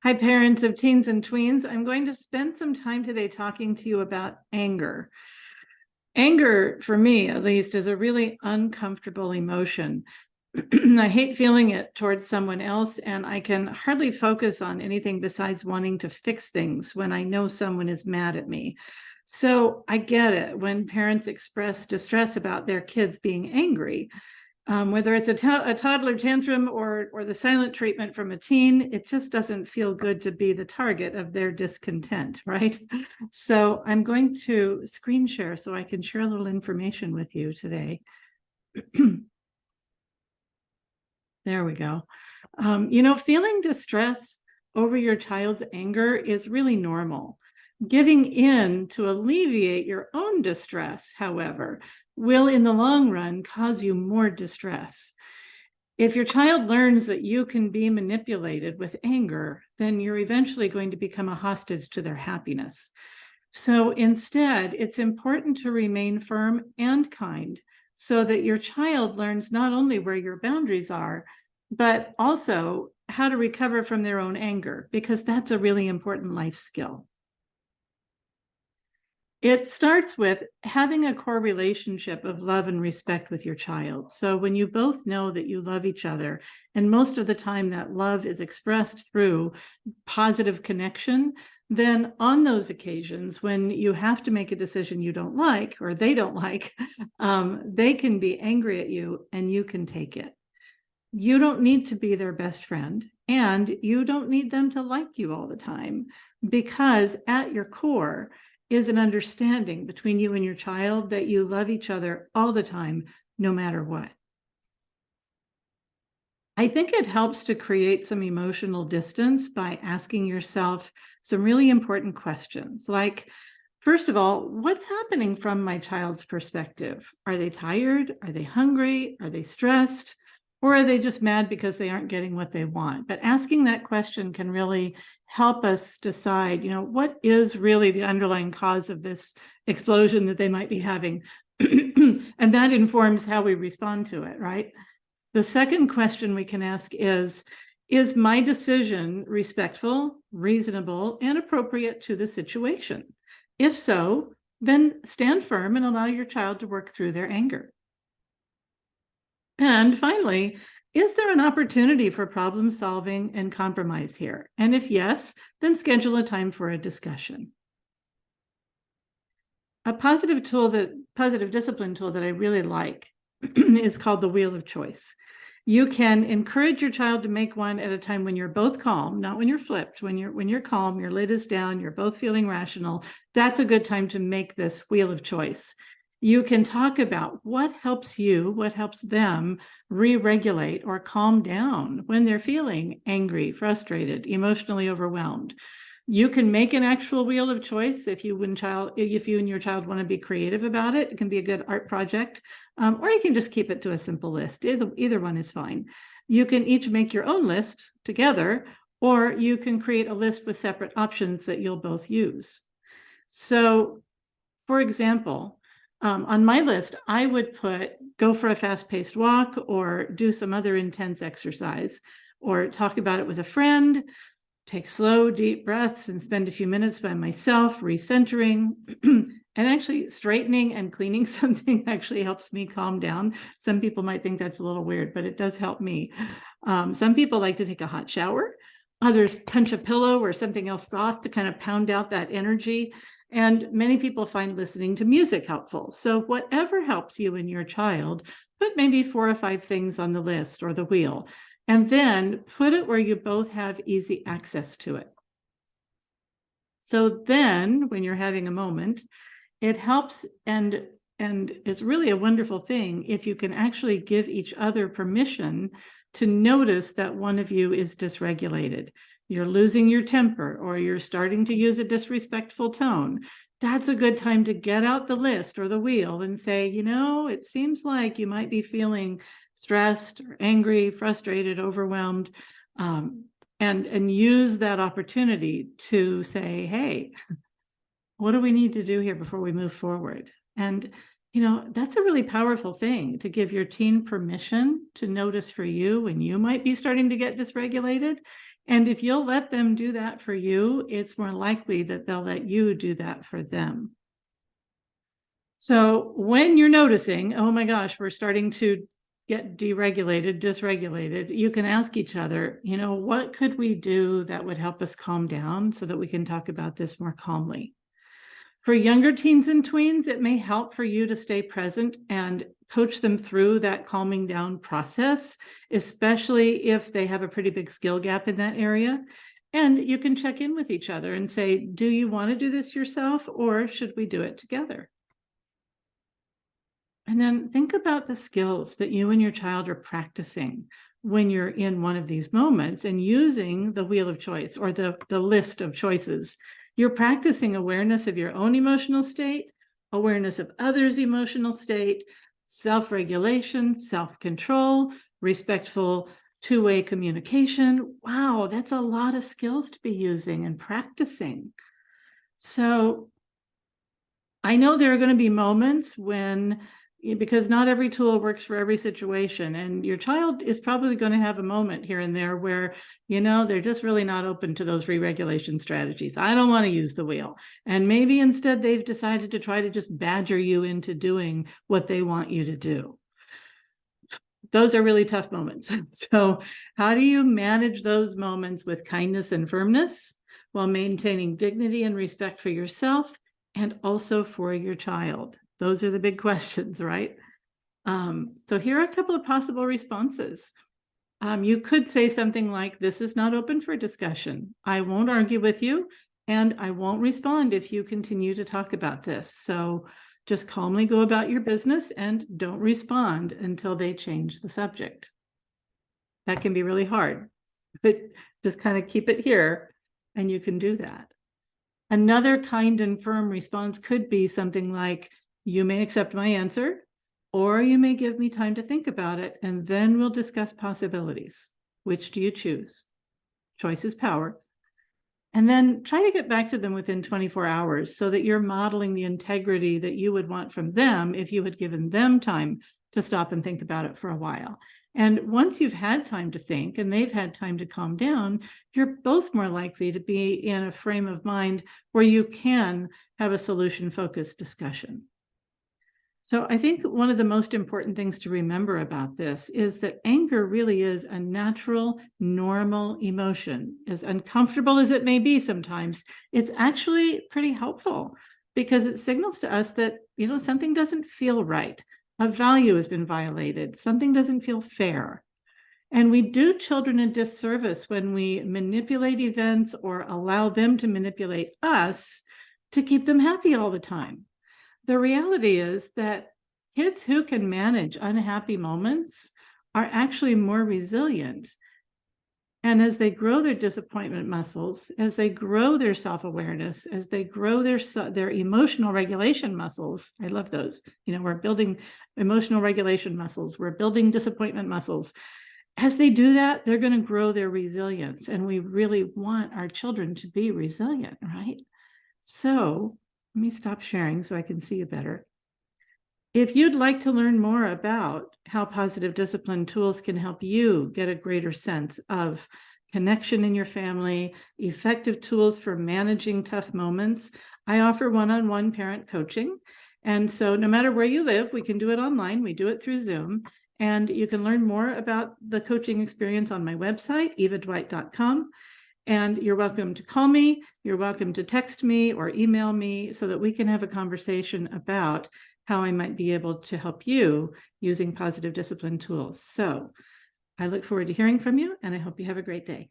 Hi, parents of teens and tweens. I'm going to spend some time today talking to you about anger. Anger, for me at least, is a really uncomfortable emotion. I hate feeling it towards someone else, and I can hardly focus on anything besides wanting to fix things when I know someone is mad at me. So I get it when parents express distress about their kids being angry. Whether it's a toddler tantrum or the silent treatment from a teen, it just doesn't feel good to be the target of their discontent, right? So I'm going to screen share so I can share a little information with you today. There we go. Feeling distress over your child's anger is really normal. Giving in to alleviate your own distress, however, will in the long run cause you more distress. If your child learns that you can be manipulated with anger, then you're eventually going to become a hostage to their happiness. So instead, it's important to remain firm and kind so that your child learns not only where your boundaries are, but also how to recover from their own anger, because that's a really important life skill. It starts with having a core relationship of love and respect with your child. So when you both know that you love each other, and most of the time that love is expressed through positive connection, then on those occasions when you have to make a decision you don't like or they don't like, they can be angry at you and you can take it. You don't need to be their best friend, and you don't need them to like you all the time, because at your core is an understanding between you and your child that you love each other all the time, no matter what. I think it helps to create some emotional distance by asking yourself some really important questions, like, first of all, what's happening from my child's perspective? Are they tired? Are they hungry? Are they stressed? Or are they just mad because they aren't getting what they want? But asking that question can really help us decide, what is really the underlying cause of this explosion that they might be having? And that informs how we respond to it, right? The second question we can ask is my decision respectful, reasonable, and appropriate to the situation? If so, then stand firm and allow your child to work through their anger. And finally, is there an opportunity for problem solving and compromise here? And if yes, then schedule a time for a discussion. A positive discipline tool that I really like is called the Wheel of Choice. You can encourage your child to make one at a time when you're both calm, not when you're flipped. When you're calm, your lid is down, you're both feeling rational. That's a good time to make this wheel of choice. You can talk about what helps you, what helps them re-regulate or calm down when they're feeling angry, frustrated, emotionally overwhelmed. You can make an actual wheel of choice if you and your child want to be creative about it. It can be a good art project, or you can just keep it to a simple list. Either one is fine. You can each make your own list together, or you can create a list with separate options that you'll both use. So, for example, on my list, I would put go for a fast-paced walk or do some other intense exercise or talk about it with a friend, take slow, deep breaths and spend a few minutes by myself, recentering, and actually straightening and cleaning something actually helps me calm down. Some people might think that's a little weird, but it does help me. Some people like to take a hot shower. Others punch a pillow or something else soft to kind of pound out that energy. And many people find listening to music helpful. So whatever helps you and your child, put maybe 4 or 5 things on the list or the wheel, and then put it where you both have easy access to it. So then when you're having a moment, it helps and it's really a wonderful thing if you can actually give each other permission to notice that one of you is dysregulated. You're losing your temper or you're starting to use a disrespectful tone. That's a good time to get out the list or the wheel and say, it seems like you might be feeling stressed or angry, frustrated, overwhelmed, and use that opportunity to say, hey, what do we need to do here before we move forward? And That's a really powerful thing, to give your teen permission to notice for you when you might be starting to get dysregulated. And if you'll let them do that for you, it's more likely that they'll let you do that for them. So when you're noticing, oh my gosh, we're starting to get dysregulated, you can ask each other, what could we do that would help us calm down so that we can talk about this more calmly? For younger teens and tweens, it may help for you to stay present and coach them through that calming down process, especially if they have a pretty big skill gap in that area. And you can check in with each other and say, do you want to do this yourself, or should we do it together? And then think about the skills that you and your child are practicing when you're in one of these moments and using the wheel of choice, or the list of choices. You're practicing awareness of your own emotional state, awareness of others' emotional state, self-regulation, self-control, respectful two-way communication. Wow, that's a lot of skills to be using and practicing. So I know there are going to be moments when, because not every tool works for every situation, and your child is probably going to have a moment here and there where, they're just really not open to those re-regulation strategies. I don't want to use the wheel. And maybe instead they've decided to try to just badger you into doing what they want you to do. Those are really tough moments. So how do you manage those moments with kindness and firmness while maintaining dignity and respect for yourself and also for your child? Those are the big questions, right? So here are a couple of possible responses. You could say something like, this is not open for discussion. I won't argue with you, and I won't respond if you continue to talk about this. So just calmly go about your business and don't respond until they change the subject. That can be really hard, but just kind of keep it here, and you can do that. Another kind and firm response could be something like, you may accept my answer, or you may give me time to think about it, and then we'll discuss possibilities. Which do you choose? Choice is power. And then try to get back to them within 24 hours so that you're modeling the integrity that you would want from them if you had given them time to stop and think about it for a while. And once you've had time to think and they've had time to calm down, you're both more likely to be in a frame of mind where you can have a solution-focused discussion. So I think one of the most important things to remember about this is that anger really is a natural, normal emotion. As uncomfortable as it may be sometimes, it's actually pretty helpful because it signals to us that, something doesn't feel right. A value has been violated. Something doesn't feel fair. And we do children a disservice when we manipulate events or allow them to manipulate us to keep them happy all the time. The reality is that kids who can manage unhappy moments are actually more resilient. And as they grow their disappointment muscles, as they grow their self-awareness, as they grow their emotional regulation muscles, I love those. We're building emotional regulation muscles. We're building disappointment muscles. As they do that, they're going to grow their resilience. And we really want our children to be resilient, right? So let me stop sharing so I can see you better. If you'd like to learn more about how positive discipline tools can help you get a greater sense of connection in your family, effective tools for managing tough moments, I offer one-on-one parent coaching. And so no matter where you live, we can do it online. We do it through Zoom. And you can learn more about the coaching experience on my website, evadwight.com. And you're welcome to call me, you're welcome to text me or email me so that we can have a conversation about how I might be able to help you using positive discipline tools. So I look forward to hearing from you, and I hope you have a great day.